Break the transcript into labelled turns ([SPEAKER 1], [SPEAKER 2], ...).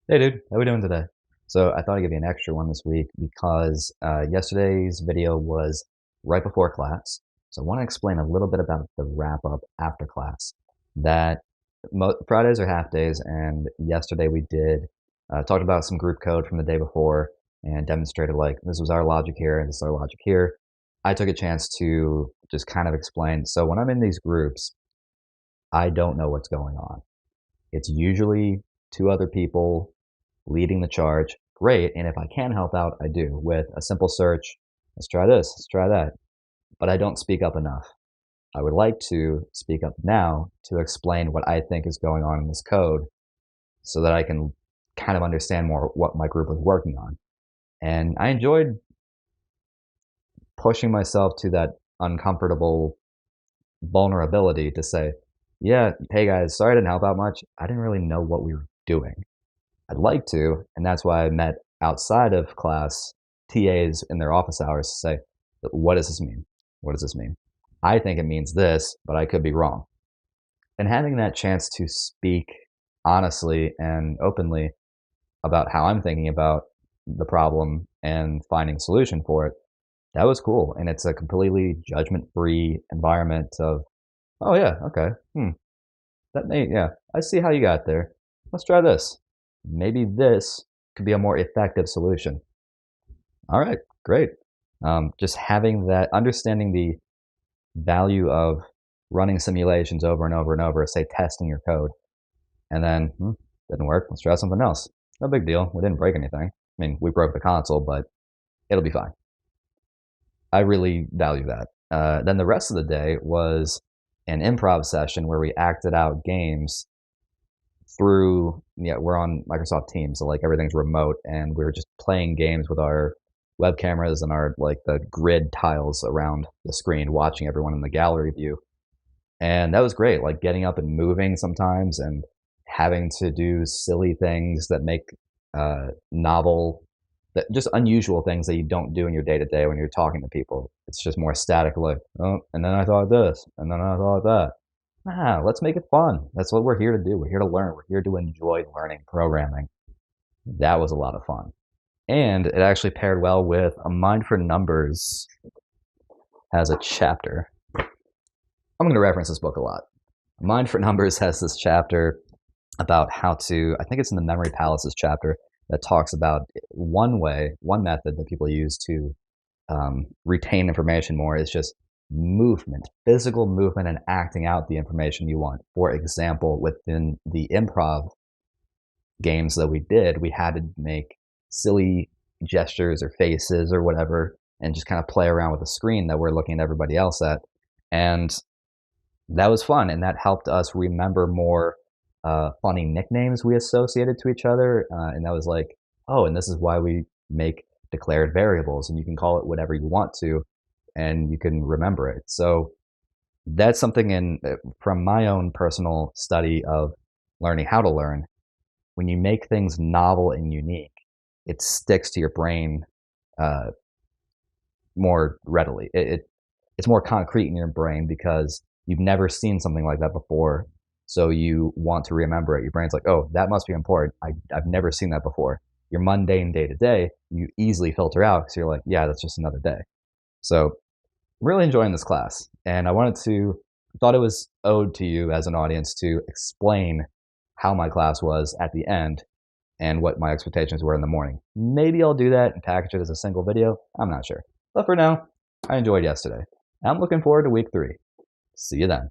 [SPEAKER 1] Hey dude, how we doing today? So I thought I'd give you an extra one this week because yesterday's video was right before class. So I want to explain a little bit about the wrap up after class. That Fridays are half days, and yesterday we did talked about some group code from the day before and demonstrated like this was our logic here and this is our logic here. I took a chance to just kind of explain. So when I'm in these groups, I don't know what's going on. It's usually two other people leading the charge, great. And if I can help out, I do with a simple search. Let's try this, let's try that. But I don't speak up enough. I would like to speak up now to explain what I think is going on in this code so that I can kind of understand more what my group was working on. And I enjoyed pushing myself to that uncomfortable vulnerability to say, yeah, hey guys, sorry I didn't help out much. I didn't really know what we were doing. I'd like to, and that's why I met outside of class TAs in their office hours to say, what does this mean? What does this mean? I think it means this, but I could be wrong. And having that chance to speak honestly and openly about how I'm thinking about the problem and finding a solution for it, that was cool. And it's a completely judgment free environment of, oh, yeah, okay, yeah, I see how you got there. Let's try this. Maybe this could be a more effective solution. All right, great. Just having that, understanding the value of running simulations over and over and over, say testing your code, and then didn't work. Let's try something else. No big deal. We didn't break anything. I mean, we broke the console, but it'll be fine. I really value that. Then the rest of the day was an improv session where we acted out games through, yeah, we're on Microsoft Teams, so like everything's remote, and we were just playing games with our web cameras and our like the grid tiles around the screen, watching everyone in the gallery view. And that was great, like getting up and moving sometimes and having to do silly things that make novel, that just unusual things that you don't do in your day to day when you're talking to people. It's just more static, like, oh, and then I thought this, and then I thought that. Let's make it fun. That's what we're here to do. We're here to learn. We're here to enjoy learning programming. That was a lot of fun. And it actually paired well with A Mind for Numbers has a chapter. I'm going to reference this book a lot. A Mind for Numbers has this chapter about how to, I think it's in the Memory Palaces chapter, that talks about one method that people use to retain information more is just movement, physical movement, and acting out the information you want. For example, within the improv games that we did, we had to make silly gestures or faces or whatever and just kind of play around with the screen that we're looking at everybody else at. And that was fun. And that helped us remember more funny nicknames we associated to each other. And that was like, oh, and this is why we make declared variables, and you can call it whatever you want to, and you can remember it. So that's something from my own personal study of learning how to learn. When you make things novel and unique, it sticks to your brain uh, more readily. It's more concrete in your brain because you've never seen something like that before. So you want to remember it. Your brain's like, oh, that must be important. I've never seen that before. Your mundane day to day, you easily filter out because you're like, yeah, that's just another day. So really enjoying this class. And thought it was owed to you as an audience to explain how my class was at the end and what my expectations were in the morning. Maybe I'll do that and package it as a single video. I'm not sure. But for now, I enjoyed yesterday. I'm looking forward to week 3. See you then.